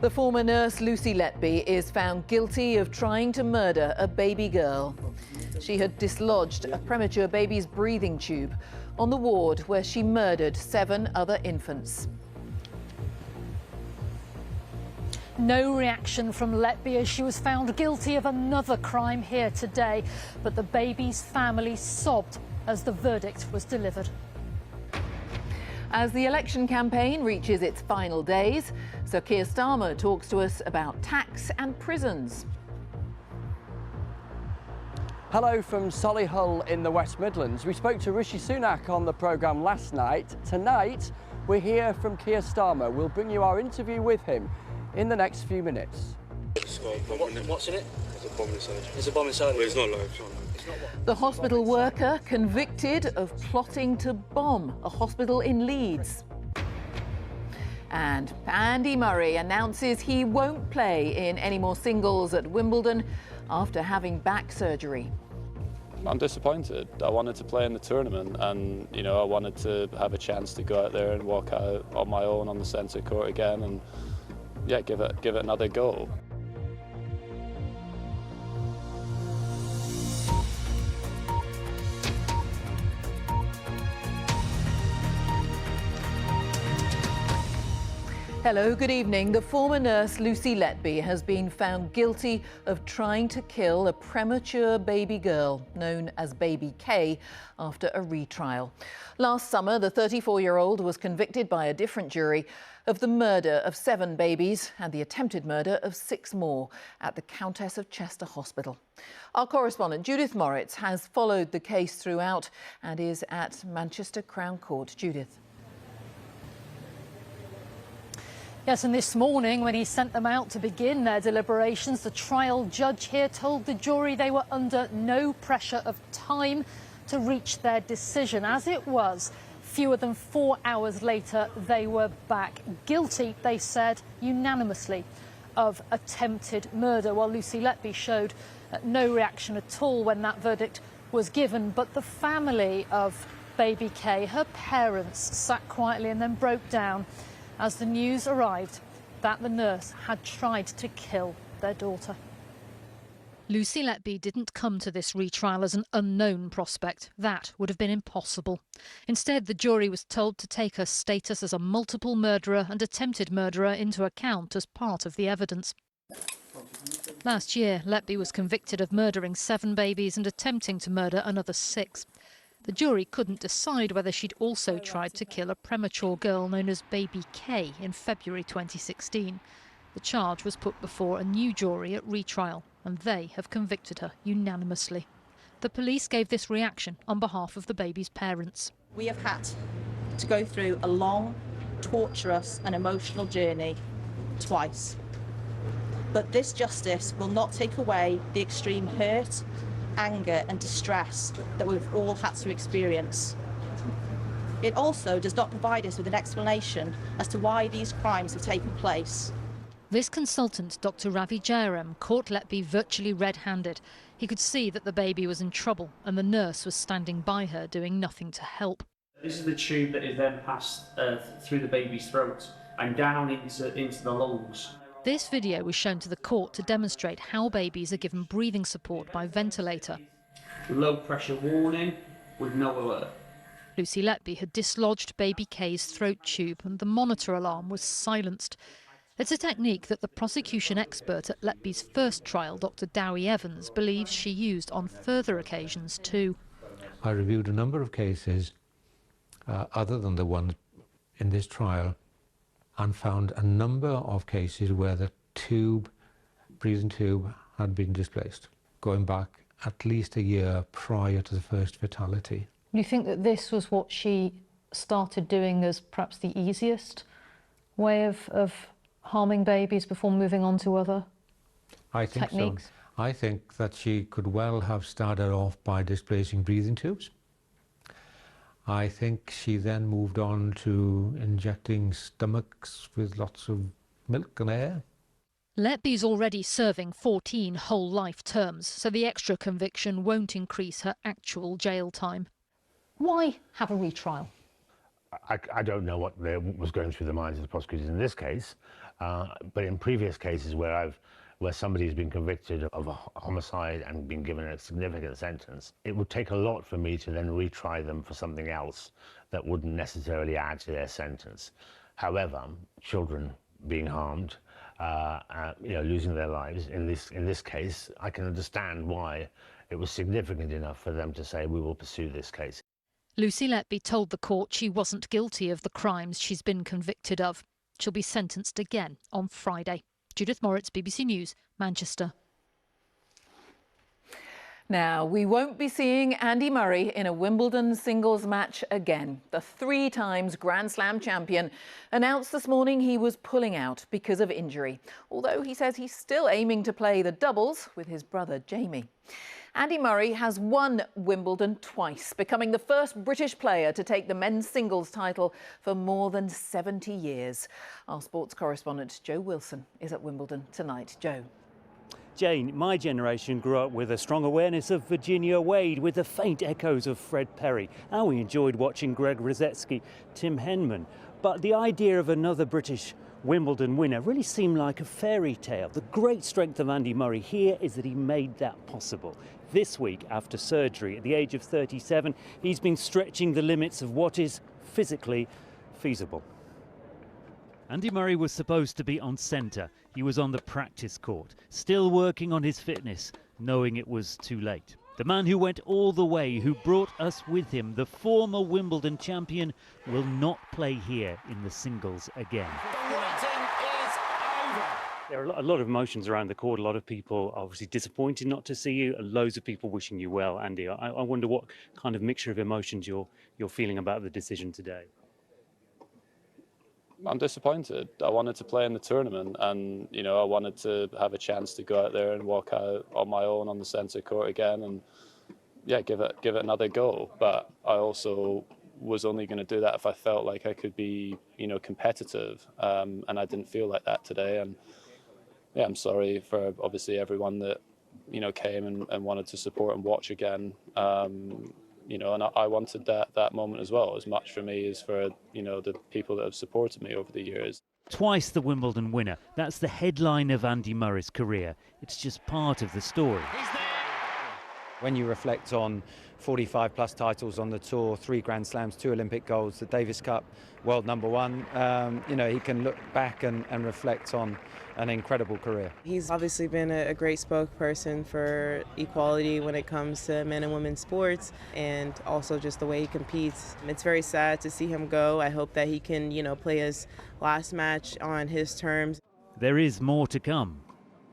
The former nurse Lucy Letby is found guilty of trying to murder a baby girl. She had dislodged a premature baby's breathing tube on the ward where she murdered 7 other infants. No reaction from Letby as she was found guilty of another crime here today. But the baby's family sobbed as the verdict was delivered. As the election campaign reaches its final days, Sir Keir Starmer talks to us about tax and prisons. Hello from Solihull in the West Midlands. We spoke to Rishi Sunak on the programme last night. Tonight, we're here from Keir Starmer. We'll bring you our interview with him in the next few minutes. What's in it? There's a bomb inside. There's a bomb inside. Well, it's not live. The hospital worker convicted of plotting to bomb a hospital in Leeds. And Andy Murray announces he won't play in any more singles at Wimbledon after having back surgery. I'm disappointed. I wanted to play in the tournament and, I wanted to have a chance to go out there and walk out on my own on the centre court again and, give it another go. Hello, good evening. The former nurse Lucy Letby has been found guilty of trying to kill a premature baby girl known as Baby K after a retrial. Last summer, the 34-year-old was convicted by a different jury of the murder of 7 babies and the attempted murder of 6 more at the Countess of Chester Hospital. Our correspondent Judith Moritz has followed the case throughout and is at Manchester Crown Court. Judith. Yes, and this morning, when he sent them out to begin their deliberations, the trial judge here told the jury they were under no pressure of time to reach their decision. As it was, fewer than 4 hours later, they were back guilty, they said, unanimously, of attempted murder, while Lucy Letby showed no reaction at all when that verdict was given. But the family of Baby K, her parents, sat quietly and then broke down as the news arrived that the nurse had tried to kill their daughter. Lucy Letby didn't come to this retrial as an unknown prospect. That would have been impossible. Instead, the jury was told to take her status as a multiple murderer and attempted murderer into account as part of the evidence. Last year, Letby was convicted of murdering 7 babies and attempting to murder another 6. The jury couldn't decide whether she'd also tried to kill a premature girl known as Baby K in February 2016. The charge was put before a new jury at retrial, and they have convicted her unanimously. The police gave this reaction on behalf of the baby's parents. We have had to go through a long, torturous and emotional journey twice. But this justice will not take away the extreme hurt, anger and distress that we've all had to experience. It also does not provide us with an explanation as to why these crimes have taken place. This consultant, Dr. Ravi Jairam, caught Letby virtually red-handed. He could see that the baby was in trouble and the nurse was standing by her doing nothing to help. This is the tube that is then passed through the baby's throat and down into the lungs. This video was shown to the court to demonstrate how babies are given breathing support by ventilator. Low pressure warning with no alert. Lucy Letby had dislodged Baby K's throat tube and the monitor alarm was silenced. It's a technique that the prosecution expert at Letby's first trial, Dr. Dowie Evans, believes she used on further occasions too. I reviewed a number of cases other than the one in this trial and found a number of cases where the breathing tube had been displaced, going back at least a year prior to the first fatality. You think that this was what she started doing as perhaps the easiest way of harming babies before moving on to other techniques? So. I think that she could well have started off by displacing breathing tubes. I think she then moved on to injecting stomachs with lots of milk and air. Letby's already serving 14 whole life terms, so the extra conviction won't increase her actual jail time. Why have a retrial? I don't know what was going through the minds of the prosecutors in this case, but in previous cases where somebody has been convicted of a homicide and been given a significant sentence, it would take a lot for me to then retry them for something else that wouldn't necessarily add to their sentence. However, children being harmed, losing their lives, in this case, I can understand why it was significant enough for them to say, we will pursue this case. Lucy Letby told the court she wasn't guilty of the crimes she's been convicted of. She'll be sentenced again on Friday. Judith Moritz, BBC News, Manchester. Now, we won't be seeing Andy Murray in a Wimbledon singles match again. The 3 times Grand Slam champion announced this morning he was pulling out because of injury, although he says he's still aiming to play the doubles with his brother Jamie. Andy Murray has won Wimbledon twice, becoming the first British player to take the men's singles title for more than 70 years. Our sports correspondent Joe Wilson is at Wimbledon tonight. Joe. Jane, my generation grew up with a strong awareness of Virginia Wade, with the faint echoes of Fred Perry, and we enjoyed watching Greg Rosetsky, Tim Henman. But the idea of another British Wimbledon winner really seemed like a fairy tale. The great strength of Andy Murray here is that he made that possible. This week, after surgery at the age of 37, he's been stretching the limits of what is physically feasible. Andy Murray was supposed to be on centre. He was on the practice court, still working on his fitness, knowing it was too late. The man who went all the way, who brought us with him, the former Wimbledon champion, will not play here in the singles again. There are a lot of emotions around the court, a lot of people obviously disappointed not to see you, and loads of people wishing you well, Andy. I wonder what kind of mixture of emotions you're feeling about the decision today. I'm disappointed. I wanted to play in the tournament, and I wanted to have a chance to go out there and walk out on my own on the centre court again, and give it another go. But I also was only going to do that if I felt like I could be competitive, and I didn't feel like that today. And I'm sorry for obviously everyone that came and wanted to support and watch again. And I wanted that moment as well, as much for me as for the people that have supported me over the years. Twice the Wimbledon winner. That's the headline of Andy Murray's career. It's just part of the story. When you reflect on 45 plus titles on the tour, 3 Grand Slams, 2 Olympic golds, the Davis Cup, world #1, he can look back and reflect on an incredible career. He's obviously been a great spokesperson for equality when it comes to men and women's sports, and also just the way he competes. It's very sad to see him go. I hope that he can, play his last match on his terms. There is more to come.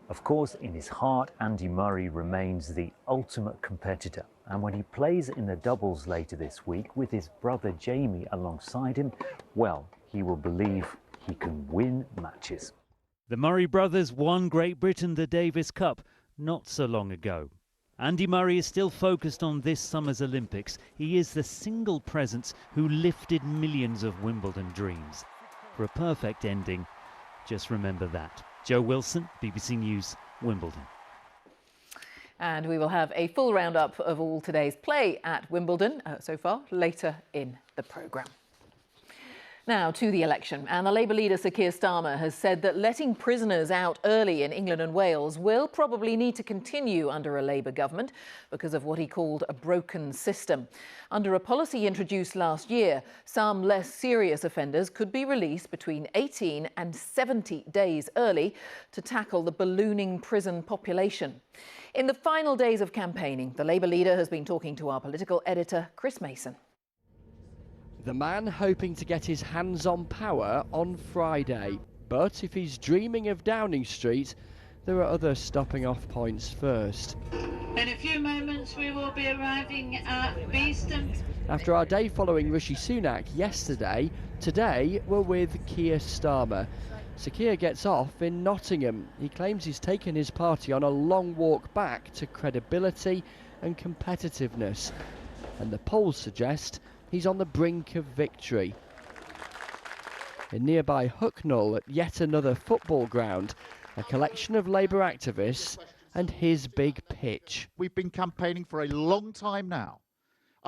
Of course, in his heart, Andy Murray remains the ultimate competitor. And when he plays in the doubles later this week with his brother Jamie alongside him, well, he will believe he can win matches. The Murray brothers won Great Britain the Davis Cup not so long ago. Andy Murray is still focused on this summer's Olympics. He is the single presence who lifted millions of Wimbledon dreams. For a perfect ending, just remember that. Joe Wilson, BBC News, Wimbledon. And we will have a full roundup of all today's play at Wimbledon so far later in the programme. Now to the election, and the Labour leader Sir Keir Starmer has said that letting prisoners out early in England and Wales will probably need to continue under a Labour government because of what he called a broken system. Under a policy introduced last year, some less serious offenders could be released between 18 and 70 days early to tackle the ballooning prison population. In the final days of campaigning, the Labour leader has been talking to our political editor, Chris Mason. The man hoping to get his hands on power on Friday. But if he's dreaming of Downing Street, there are other stopping off points first. In a few moments we will be arriving at Beeston. After our day following Rishi Sunak yesterday, today we're with Keir Starmer. Sir Keir gets off in Nottingham. He claims he's taken his party on a long walk back to credibility and competitiveness. And the polls suggest he's on the brink of victory. In nearby Hucknall, at yet another football ground, a collection of Labour activists and his big pitch. We've been campaigning for a long time now.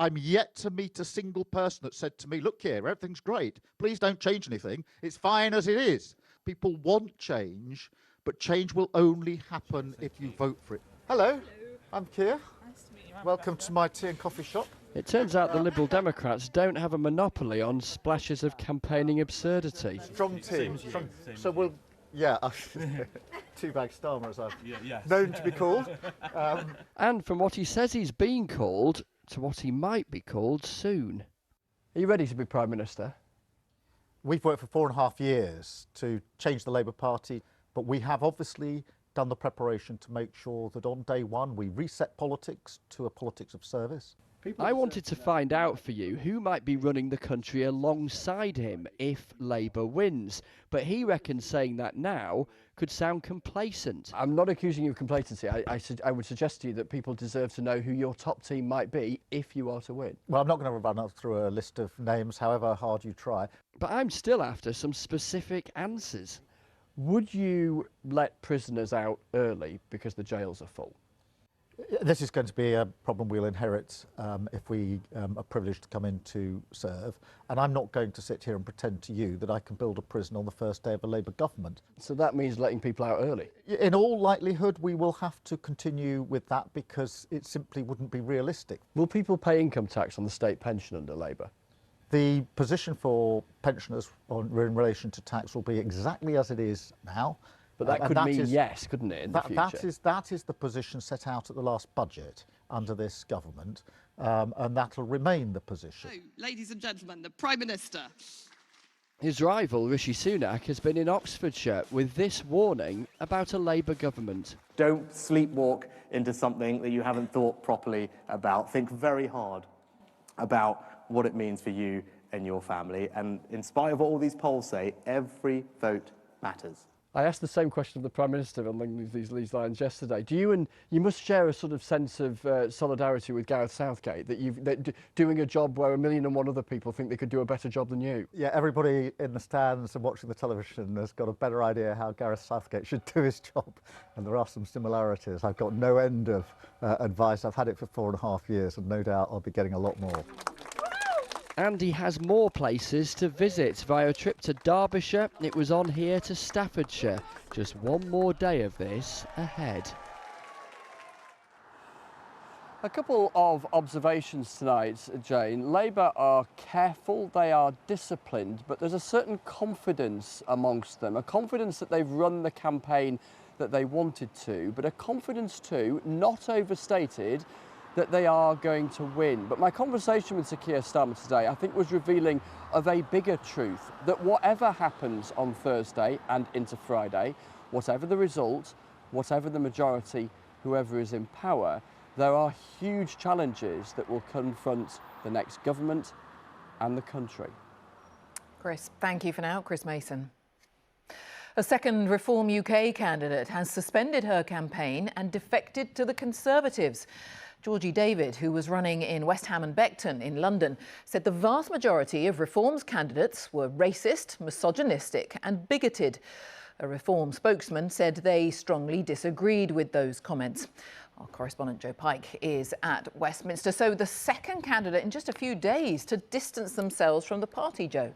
I'm yet to meet a single person that said to me, look here, everything's great. Please don't change anything. It's fine as it is. People want change, but change will only happen if you vote for it. Hello, I'm Keir. Nice to meet you. Welcome to my tea and coffee shop. It turns out the Liberal Democrats don't have a monopoly on splashes of campaigning absurdity. Strong team. So we'll, yeah, Teabag Starmer, as I've known to be called. And from what he says he's been called to what he might be called soon. Are you ready to be Prime Minister? We've worked for 4.5 years to change the Labour Party, but we have obviously done the preparation to make sure that on day one we reset politics to a politics of service. I wanted to find out for you who might be running the country alongside him if Labour wins, but he reckons saying that now could sound complacent. I'm not accusing you of complacency. I would suggest to you that people deserve to know who your top team might be if you are to win. Well, I'm not going to run through a list of names, however hard you try. But I'm still after some specific answers. Would you let prisoners out early because the jails are full? This is going to be a problem we'll inherit if we are privileged to come in to serve. And I'm not going to sit here and pretend to you that I can build a prison on the first day of a Labour government. So that means letting people out early? In all likelihood, we will have to continue with that because it simply wouldn't be realistic. Will people pay income tax on the state pension under Labour? The position for pensioners in relation to tax will be exactly as it is now. But that could mean yes, couldn't it, in the future? That is the position set out at the last budget under this government, and that'll remain the position. So, ladies and gentlemen, the Prime Minister. His rival, Rishi Sunak, has been in Oxfordshire with this warning about a Labour government. Don't sleepwalk into something that you haven't thought properly about. Think very hard about what it means for you and your family. And in spite of what all these polls say, every vote matters. I asked the same question of the Prime Minister along these lines yesterday. You must share a sort of sense of solidarity with Gareth Southgate, that doing a job where 1,000,001 other people think they could do a better job than you. Yeah, everybody in the stands and watching the television has got a better idea how Gareth Southgate should do his job, and there are some similarities. I've got no end of advice. I've had it for 4.5 years, and no doubt I'll be getting a lot more. And he has more places to visit via a trip to Derbyshire. It was on here to Staffordshire. Just one more day of this ahead. A couple of observations tonight, Jane. Labour are careful, they are disciplined, but there's a certain confidence amongst them, a confidence that they've run the campaign that they wanted to, but a confidence too, not overstated, that they are going to win. But my conversation with Sir Keir Starmer today, I think, was revealing of a bigger truth, that whatever happens on Thursday and into Friday, whatever the result, whatever the majority, whoever is in power, there are huge challenges that will confront the next government and the country. Chris, thank you for now. Chris Mason. A second Reform UK candidate has suspended her campaign and defected to the Conservatives. Georgie David, who was running in West Ham and Beckton in London, said the vast majority of Reform's candidates were racist, misogynistic and bigoted. A Reform spokesman said they strongly disagreed with those comments. Our correspondent Joe Pike is at Westminster. So the second candidate in just a few days to distance themselves from the party, Joe.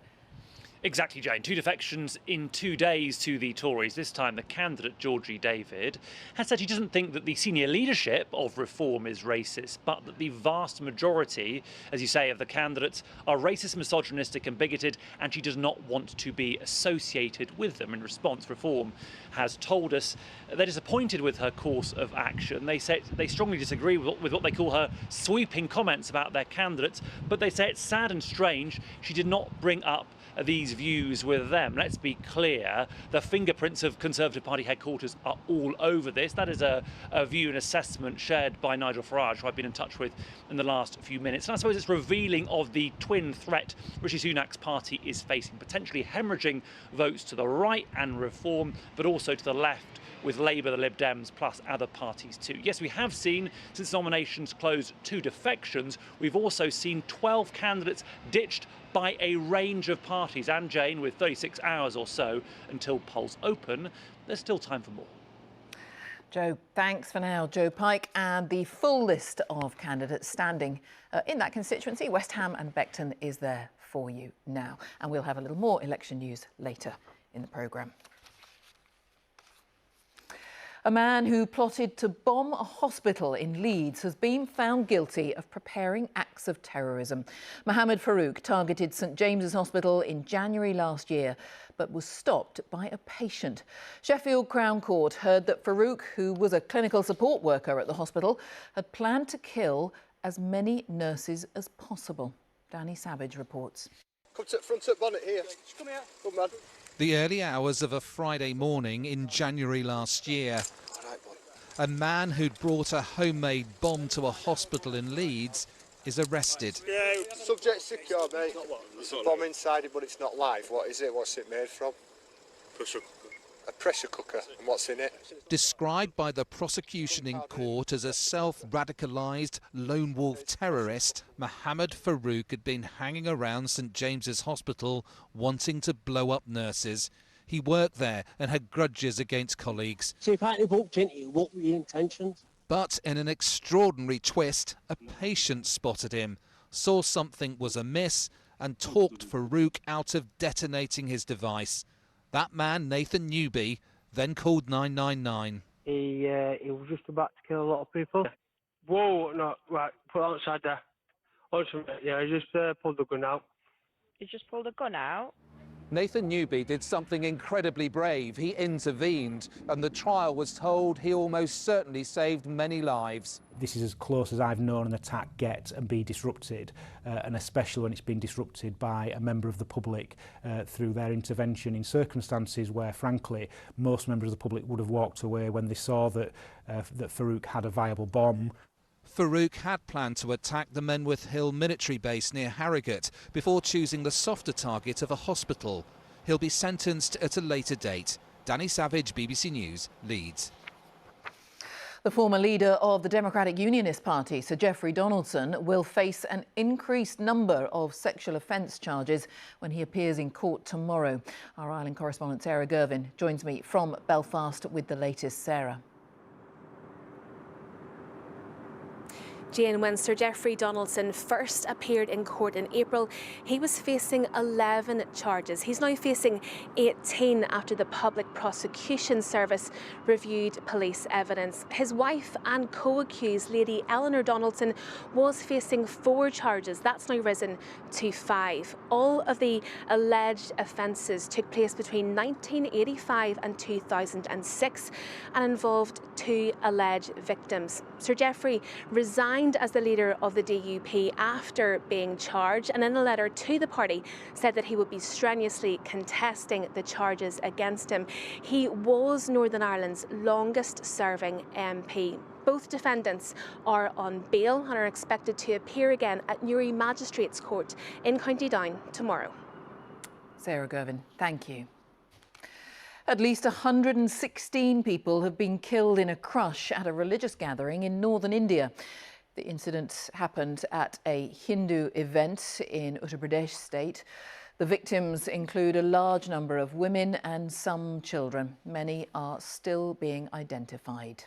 Exactly, Jane. 2 defections in 2 days to the Tories. This time the candidate, Georgie David, has said he doesn't think that the senior leadership of Reform is racist, but that the vast majority, as you say, of the candidates are racist, misogynistic and bigoted, and she does not want to be associated with them. In response, Reform has told us they're disappointed with her course of action. They say they strongly disagree with what they call her sweeping comments about their candidates, but they say it's sad and strange she did not bring up these views with them. Let's be clear, the fingerprints of Conservative Party headquarters are all over this. That is a view and assessment shared by Nigel Farage, who I've been in touch with in the last few minutes. And I suppose it's revealing of the twin threat Rishi Sunak's party is facing, potentially hemorrhaging votes to the right and Reform, but also to the left, with Labour, the Lib Dems, plus other parties too. Yes, we have seen, since nominations closed, 2 defections. We've also seen 12 candidates ditched by a range of parties. And Jane, with 36 hours or so until polls open, there's still time for more. Joe, thanks for now. Joe Pike, and the full list of candidates standing in that constituency, West Ham and Beckton, is there for you now. And we'll have a little more election news later in the programme. A man who plotted to bomb a hospital in Leeds has been found guilty of preparing acts of terrorism. Mohammed Farouk targeted St James's Hospital in January last year, but was stopped by a patient. Sheffield Crown Court heard that Farouk, who was a clinical support worker at the hospital, had planned to kill as many nurses as possible. Danny Savage reports. Come to the front of the bonnet here. Come here. Come on. The early hours of a Friday morning in January last year. A man who'd brought a homemade bomb to a hospital in Leeds is arrested. Yeah, subject secure, mate. There's a bomb inside it, but it's not live. What is it? What's it made from? Pressure cooker. A pressure cooker. And what's in it? Described by the prosecution in court as a self-radicalised lone wolf terrorist, Mohammed Farouk had been hanging around St James's Hospital wanting to blow up nurses. He worked there and had grudges against colleagues. So you apparently walked into you, what were your intentions? But in an extraordinary twist, a patient spotted him, saw something was amiss and talked Farouk out of detonating his device. That man, Nathan Newby, then called 999. He was just about to kill a lot of people. Whoa, no, right, put it outside there. Yeah, he just pulled the gun out. He just pulled a gun out? Nathan Newby did something incredibly brave. He intervened, and the trial was told he almost certainly saved many lives. This is as close as I've known an attack get and be disrupted, and especially when it's been disrupted by a member of the public through their intervention in circumstances where, frankly, most members of the public would have walked away when they saw that Farouk had a viable bomb. Farouk had planned to attack the Menwith Hill military base near Harrogate before choosing the softer target of a hospital. He'll be sentenced at a later date. Danny Savage, BBC News, Leeds. The former leader of the Democratic Unionist Party, Sir Geoffrey Donaldson, will face an increased number of sexual offence charges when he appears in court tomorrow. Our Ireland correspondent Sarah Gervin joins me from Belfast with the latest. Sarah. Jane, when Sir Geoffrey Donaldson first appeared in court in April, he was facing 11 charges. He's now facing 18 after the Public Prosecution Service reviewed police evidence. His wife and co-accused Lady Eleanor Donaldson was facing 4 charges. That's now risen to 5. All of the alleged offences took place between 1985 and 2006 and involved 2 alleged victims. Sir Geoffrey resigned as the leader of the DUP after being charged, and in a letter to the party said that he would be strenuously contesting the charges against him. He was Northern Ireland's longest serving MP. Both defendants are on bail and are expected to appear again at Newry Magistrates Court in County Down tomorrow. Sarah Gervin, thank you. At least 116 people have been killed in a crush at a religious gathering in northern India. The incident happened at a Hindu event in Uttar Pradesh state. The victims include a large number of women and some children. Many are still being identified.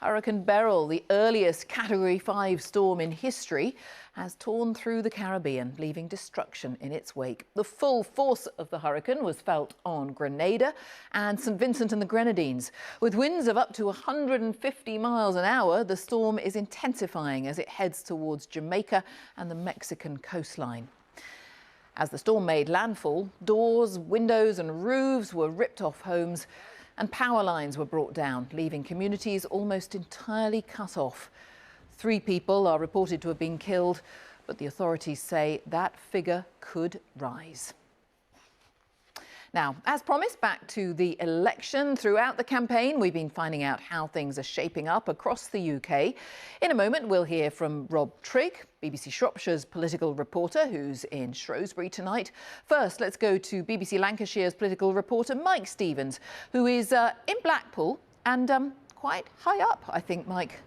Hurricane Beryl, the earliest Category 5 storm in history, has torn through the Caribbean, leaving destruction in its wake. The full force of the hurricane was felt on Grenada and St Vincent and the Grenadines. With winds of up to 150 miles an hour, the storm is intensifying as it heads towards Jamaica and the Mexican coastline. As the storm made landfall, doors, windows and roofs were ripped off homes, and power lines were brought down, leaving communities almost entirely cut off. 3 people are reported to have been killed, but the authorities say that figure could rise. Now, as promised, back to the election. Throughout the campaign, we've been finding out how things are shaping up across the UK. In a moment, we'll hear from Rob Trigg, BBC Shropshire's political reporter, who's in Shrewsbury tonight. First, let's go to BBC Lancashire's political reporter, Mike Stevens, who is in Blackpool and quite high up, I think, Mike.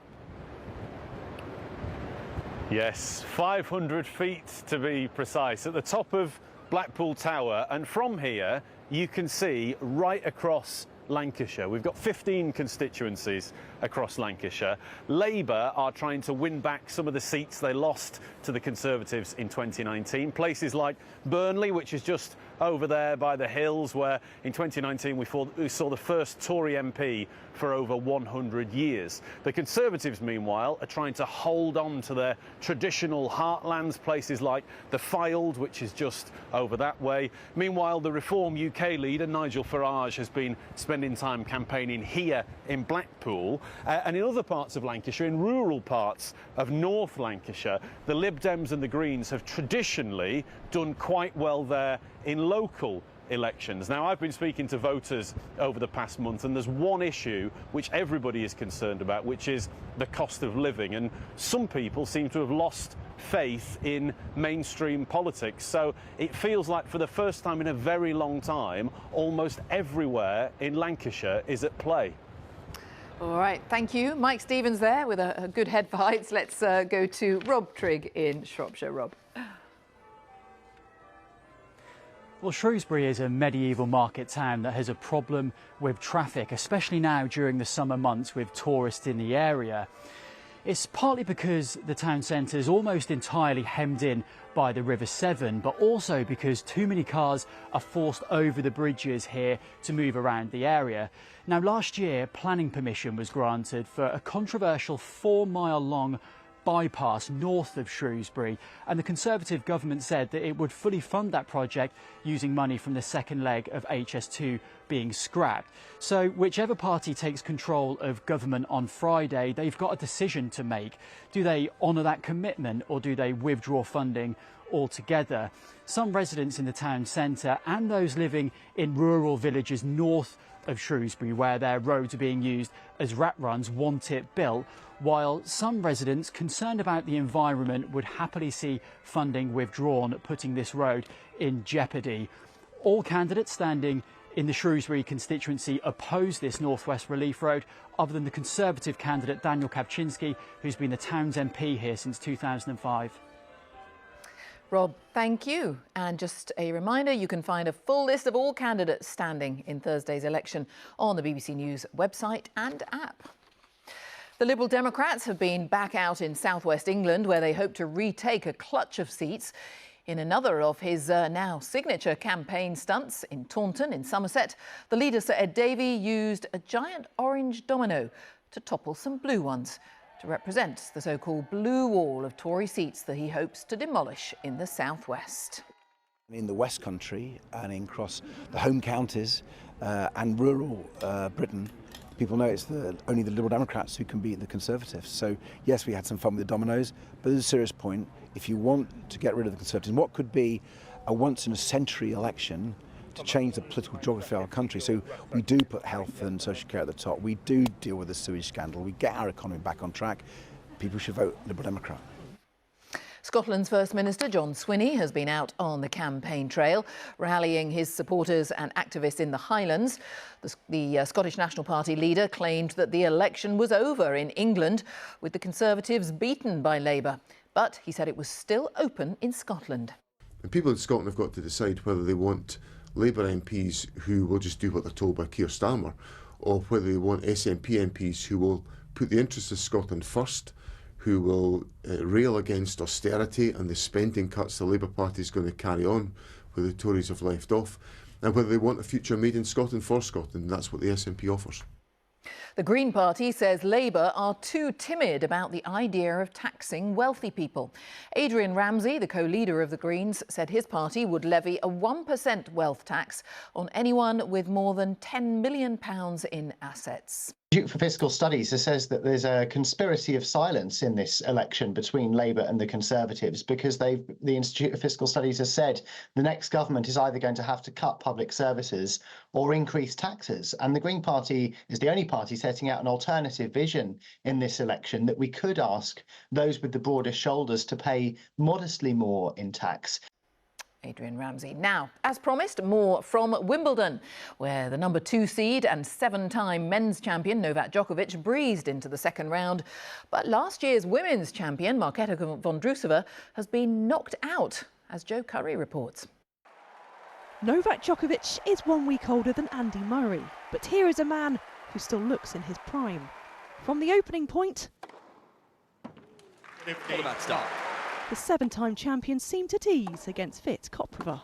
Yes, 500 feet to be precise, at the top of Blackpool Tower, and from here you can see right across Lancashire. We've got 15 constituencies across Lancashire. Labour are trying to win back some of the seats they lost to the Conservatives in 2019. Places like Burnley, which is just over there by the hills, where in 2019 we saw the first Tory MP for over 100 years. The Conservatives, meanwhile, are trying to hold on to their traditional heartlands, places like the Fylde, which is just over that way. Meanwhile, the Reform UK leader, Nigel Farage, has been spending time campaigning here in Blackpool. And in other parts of Lancashire, in rural parts of North Lancashire, the Lib Dems and the Greens have traditionally done quite well there in local elections. Now, I've been speaking to voters over the past month, and there's one issue which everybody is concerned about, which is the cost of living. And some people seem to have lost faith in mainstream politics. So it feels like for the first time in a very long time, almost everywhere in Lancashire is at play. All right, thank you. Mike Stevens there with a good head for heights. Let's go to Rob Trigg in Shropshire. Rob. Well, Shrewsbury is a medieval market town that has a problem with traffic, especially now during the summer months with tourists in the area. It's partly because the town centre is almost entirely hemmed in by the River Severn, but also because too many cars are forced over the bridges here to move around the area. Now, last year, planning permission was granted for a controversial 4-mile-long bypass north of Shrewsbury, and the Conservative government said that it would fully fund that project using money from the second leg of HS2 being scrapped. So whichever party takes control of government on Friday, they've got a decision to make. Do they honour that commitment, or do they withdraw funding altogether? Some residents in the town centre and those living in rural villages north of Shrewsbury, where their roads are being used as rat runs, want it built, while some residents concerned about the environment would happily see funding withdrawn, putting this road in jeopardy. All candidates standing in the Shrewsbury constituency oppose this North West Relief Road, other than the Conservative candidate Daniel Kawczynski, who's been the town's MP here since 2005. Rob, thank you. And just a reminder, you can find a full list of all candidates standing in Thursday's election on the BBC News website and app. The Liberal Democrats have been back out in southwest England, where they hope to retake a clutch of seats. In another of his now signature campaign stunts in Taunton in Somerset, the leader, Sir Ed Davey, used a giant orange domino to topple some blue ones to represent the so-called blue wall of Tory seats that he hopes to demolish in the southwest. In the West Country and across the home counties and rural Britain, people know it's only the Liberal Democrats who can beat the Conservatives. So yes, we had some fun with the dominoes, but there's a serious point. If you want to get rid of the Conservatives, what could be a once-in-a-century election to change the political geography of our country. So we do put health and social care at the top. We do deal with the sewage scandal. We get our economy back on track. People should vote Liberal Democrat. Scotland's First Minister John Swinney has been out on the campaign trail, rallying his supporters and activists in the Highlands. The Scottish National Party leader claimed that the election was over in England, with the Conservatives beaten by Labour. But he said it was still open in Scotland. And people in Scotland have got to decide whether they want Labour MPs who will just do what they're told by Keir Starmer, or whether they want SNP MPs who will put the interests of Scotland first, who will rail against austerity and the spending cuts the Labour Party is going to carry on, where the Tories have left off, and whether they want a future made in Scotland for Scotland. That's what the SNP offers. The Green Party says Labour are too timid about the idea of taxing wealthy people. Adrian Ramsey, the co-leader of the Greens, said his party would levy a 1% wealth tax on anyone with more than £10 million in assets. The Institute for Fiscal Studies says that there's a conspiracy of silence in this election between Labour and the Conservatives, because the Institute of Fiscal Studies has said the next government is either going to have to cut public services or increase taxes. And the Green Party is the only party setting out an alternative vision in this election, that we could ask those with the broadest shoulders to pay modestly more in tax. Adrian Ramsey. Now, as promised, more from Wimbledon, where the number 2 seed and 7-time men's champion Novak Djokovic breezed into the second round. But last year's women's champion Marketa Vondrousova has been knocked out, as Joe Curry reports. Novak Djokovic is 1 week older than Andy Murray, but here is a man who still looks in his prime. From the opening point, What about start? the 7-time champion seemed at ease against fit Koprova.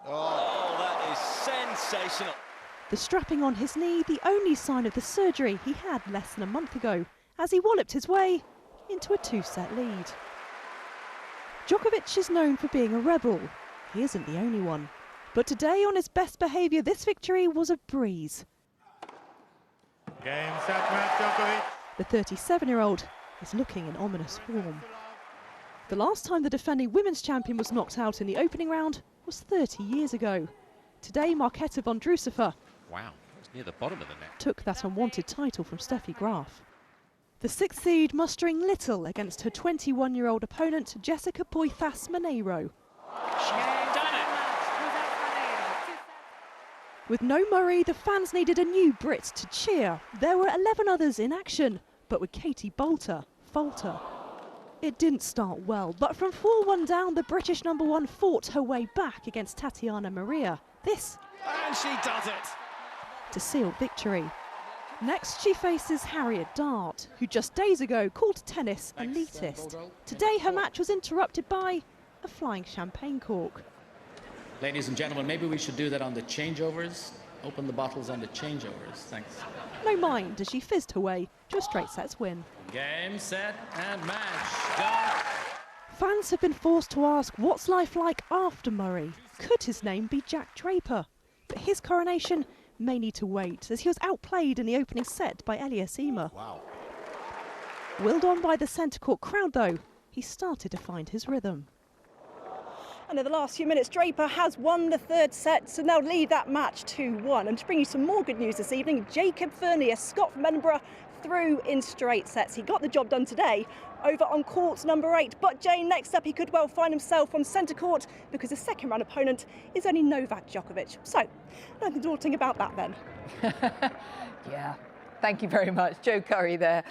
Oh, that is sensational. The strapping on his knee, the only sign of the surgery he had less than a month ago, as he walloped his way into a 2-set lead. Djokovic is known for being a rebel. He isn't the only one. But today, on his best behaviour, this victory was a breeze. Game, set, match, Djokovic. The 37-year-old is looking in ominous form. The last time the defending women's champion was knocked out in the opening round was 30 years ago. Today, Marketa Vondrousova Wow, it's near the bottom of the net. took that unwanted title from Steffi Graf. The 6th seed mustering little against her 21-year-old opponent, Jessica Poythas Monteiro. With no Murray, the fans needed a new Brit to cheer. There were 11 others in action, but with Katie Boulter falter. It didn't start well, but from 4-1 down, the British number 1 fought her way back against Tatiana Maria. This, And she does it. to seal victory. Next, she faces Harriet Dart, who just days ago called tennis elitist. Today, her match was interrupted by a flying champagne cork. Ladies and gentlemen, maybe we should do that on the changeovers. Open the bottles on the changeovers. Thanks. No mind as she fizzed her way to a straight sets win. Game, set, and match. Go. Fans have been forced to ask what's life like after Murray. Could his name be Jack Draper? But his coronation may need to wait as he was outplayed in the opening set by Elias Ymer. Wow. Willed on by the centre court crowd though, he started to find his rhythm. And in the last few minutes, Draper has won the 3rd set to now lead that match 2-1. And to bring you some more good news this evening, Jacob Fernier, Scot from Edinburgh, through in straight sets. He got the job done today over on court number 8. But Jane, next up, he could well find himself on centre court because his second round opponent is only Novak Djokovic. So, nothing daunting about that then. Yeah. Thank you very much. Jo Curry there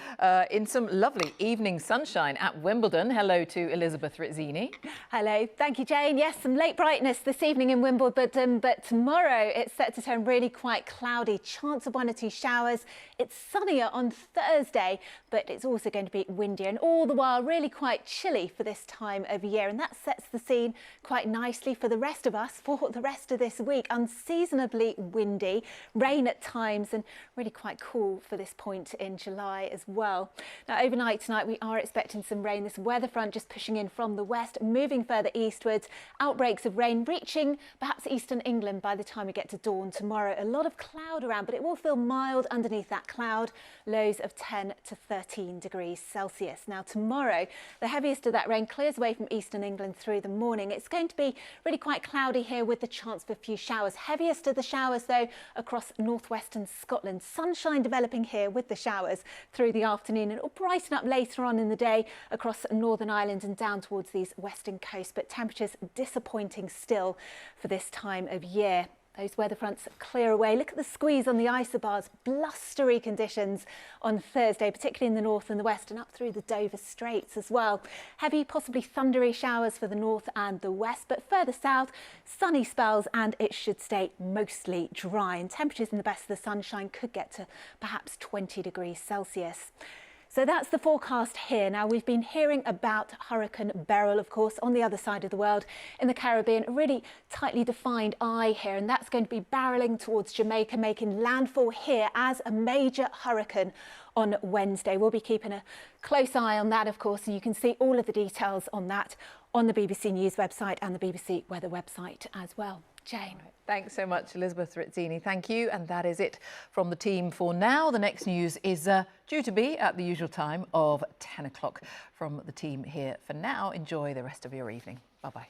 in some lovely evening sunshine at Wimbledon. Hello to Elizabeth Rizzini. Hello. Thank you, Jane. Yes, some late brightness this evening in Wimbledon, but tomorrow it's set to turn really quite cloudy. Chance of 1 or 2 showers. It's sunnier on Thursday, but it's also going to be windier and all the while really quite chilly for this time of year. And that sets the scene quite nicely for the rest of us for the rest of this week. Unseasonably windy, rain at times and really quite cool for this point in July as well. Now overnight tonight we are expecting some rain. This weather front just pushing in from the west, moving further eastwards. Outbreaks of rain reaching perhaps eastern England by the time we get to dawn tomorrow. A lot of cloud around, but it will feel mild underneath that cloud. Lows of 10 to 13 degrees Celsius. Now tomorrow the heaviest of that rain clears away from eastern England through the morning. It's going to be really quite cloudy here with the chance for a few showers. Heaviest of the showers though across northwestern Scotland. Sunshine developing here with the showers through the afternoon. It will brighten up later on in the day across Northern Ireland and down towards these western coasts, but temperatures disappointing still for this time of year. Those weather fronts clear away. Look at the squeeze on the isobars. Blustery conditions on Thursday, particularly in the north and the west and up through the Dover Straits as well. Heavy, possibly thundery showers for the north and the west, but further south, sunny spells and it should stay mostly dry. And temperatures in the best of the sunshine could get to perhaps 20 degrees Celsius. So that's the forecast here. Now, we've been hearing about Hurricane Beryl, of course, on the other side of the world in the Caribbean, a really tightly defined eye here, and that's going to be barreling towards Jamaica, making landfall here as a major hurricane on Wednesday. We'll be keeping a close eye on that, of course, and you can see all of the details on that on the BBC News website and the BBC Weather website as well. Jane. Thanks so much, Elizabeth Rizzini. Thank you. And that is it from the team for now. The next news is due to be at the usual time of 10 o'clock from the team here for now. Enjoy the rest of your evening. Bye-bye.